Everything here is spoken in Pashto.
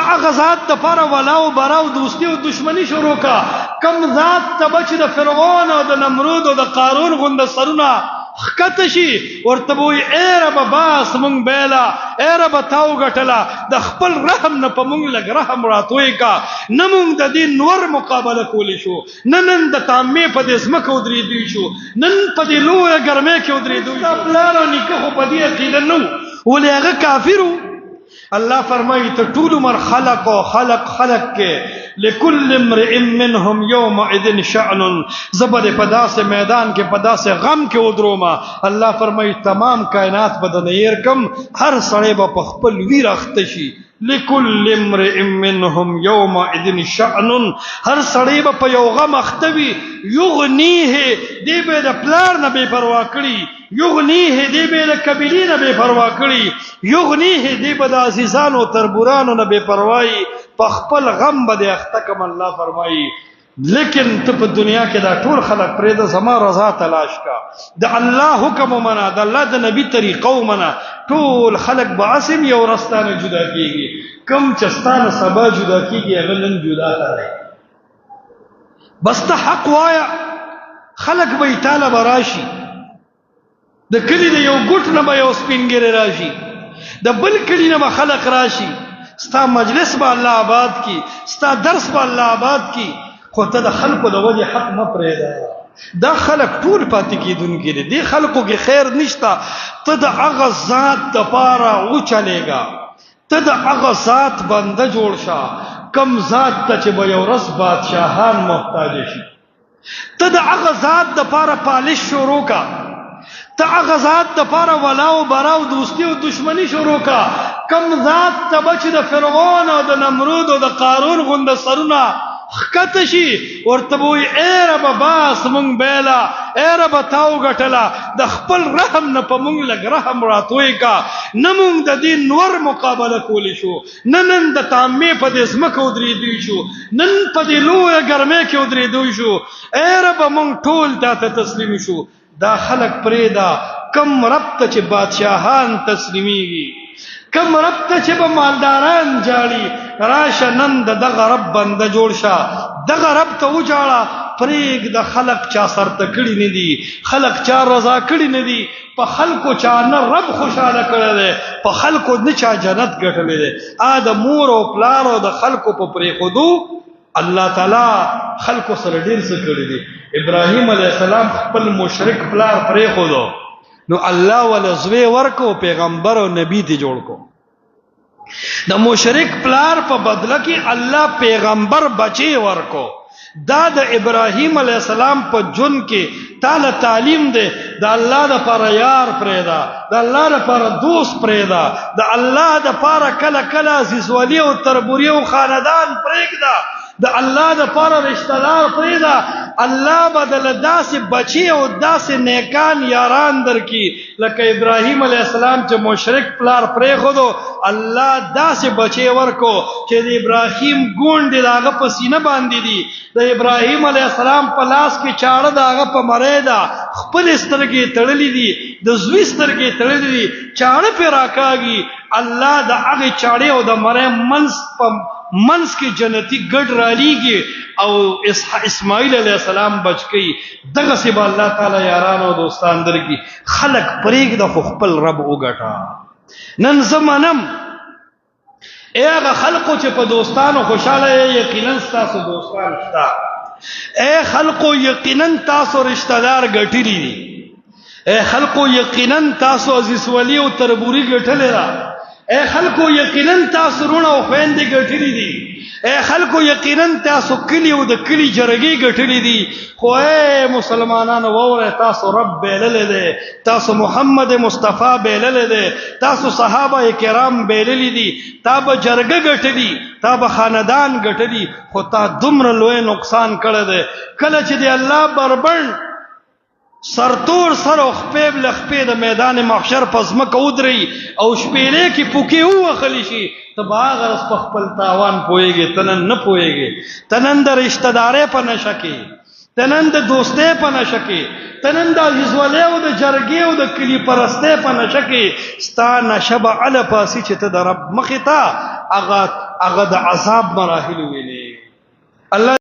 هغه ذات د پاره ولا او برا او دوستی او دشمنی شروع کا کم ذات ته بچ د فرعون او د نمرود او د قارون غوند سرونه خکته شي ورته وي اے رب باس مونږ بیلا اے رب تاو غټلا د خپل رحم نه په مونږ لګ رحم راتوي کا نه مونږ د دې نور مقابله کولی شو نن د تامې په دې سمکه ودرې دی شو نن په دې لوی ګرمه کې ودرې دی دا پلار او نیکه خو په دې عقیده نو ولې هغه کافرو الله فرمایي ته ټول مر خلق کې لكل امرئ منهم يومئذ شأن زبر پداس میدان کې پداس غم کې ودروما الله فرمایي تمام کائنات بدنیر کم هر سړی په خپل ویر اختشي لكل امرئ منهم يومئذ شأن هر سړی په یو غم اختوي یغنیه دی به د پلار نه بے پروا کړی یغنیه دی به د کبیرین بے پروا کړی یغنیه دی به د عزیزانو تربورانو نه بے پروايي په خپل غم بده اختکم الله فرمایي لیکن ته په دنیا کې دا ټول خلق پرې د زما رضا تلاش کا د الله حکم منا د الله د نبی طریقو منا ټول خلق بعصم یو رستانه جدا کیږي کم چستانه سبا جدا کیږي هغه نن جدا کړي بس ته حق وایا خلق به تعالی براشي د کلی د یو ګټ نه به یو سپینګری راشي د بل کلی نه به خلق راشي ستا مجلس به الله آباد کی ستا درس به الله آباد کی خو ته د خلقو د وجه حق مه پرېږده دا خلق ټول پاتې کېدونکي دي دې خلقو کې خیر نشته ته د هغه ذات دپاره وچلېږه ته د هغه ذات بنده جوړ شه کم ذات ته چې به یو ورځ بادشاهان محتاج شي ته د هغه ذات دپاره پالش شروع کا ته هغه ذات دپاره ولا او برا او دوستی او دشمنی شروع کا کم ذات ته بچ د فرعون او د نمرود او د قارون غوند سرونه خکته شي ورته وي اے رب باس مونږ بیلا اے رب تاو غټلا د خپل رحم نه په مونږ لګ رحم راتوي کا نه مونږ د دې نور مقابله کولی شو نن د تامې په دې سمکه ودرې دی شو نن په دې لوی ګرمه کې ودرې دی شو اے رب مونږ ټول ته تسلیم شو دا خلق پریدا کم رب ته چې بادشاہان تسلیمیږي کم رب ته چې به مالداران جاړي راشه نن دغه رب بنده جوړ شه دغه رب ته وجاړه پرېږ د خلق چا سرته کړي نه دي خلق چا رضا کړي نه دي په خلکو چا نه رب خوشاله کړی دی په خلکو نه چا جنت ګټلی دی د مور او پلار او د خلکو په پرېښودو الله تعالی خلکو سره ډېر څه کړي دي ابراهیم علیه السلام خپل مشرک پلار پرېښودو نو الله ولا زوی ورکو پیغمبر او نبی ته جوړ کو د مشرک پلار په بدله کې الله پیغمبر بچي ورکو دا د ابراهیم علیه السلام په جون کې تعالی تعلیم دی د الله د پر یار پرېدا د الله د پر دوست پرېدا د الله د پر کله کله عزیز ولی او تربوری او خاندان پرېږدا د الله د پر رشتہ دار پرېدا الله بدل داسې بچي او داسې نیکان یاران درکې لکه ابراهیم علیه السلام چې مشرک پلار پرېښودو الله داسې بچي ورکو چې د ابراهیم ګونډې د هغه په سینه باندې دي د ابراهیم علیه السلام په لاس کې چاړه د هغه په مرۍ ده خپل سترګې تړلې دي د زوی سترګې تړلې دي چاړه پې راکاږي الله د هغې چاړې او د مرۍ منس کې جنتی ګډ رالیږي او اسماعیل علیہ السلام بچ کی دغه سی با الله تعالی یاران او دوستان درګي خلق پرېږ د خپل رب وګټا نن زمانم هغه خلقو چې په دوستانو خوشاله یقینا تاسو دوستان شتا اے خلقو یقینا تاسو رشتہ دار ګټلی دي اے خلقو یقینا تاسو عزیز ولی او تربوری ګټلې را اے خلکو یقینا تاسو رونه او خويندې ګټلې دي اے خلکو یقینا تاسو کلی او د کلی جرګې ګټلې دي خو اے مسلمانانو وره تاسو رب بیلل دي تاسو محمد مصطفی بیلل دي تاسو صحابه کرام بیلل دي تاب جرګه ګټلې تاب خاندان ګټلې خو تا دومره لوی نقصان کړی دی کله چې دی الله بربند سرتور سر او خپېب لخپې د میدان محشر پزمک ودري او شپېلې کې پوکي وخلی شي ته باغ رس په خپل تاوان پويږي تنن نه پويږي تنن د رشتہ دارې په نشه کې تنن د دوستې په نشه کې تنن د عزولې او د جرګې او د کلی پرستې په نشه کې ستا نشب علی پاسي چې ته د رب مخې ته هغه د عذاب مراحل ویلي الله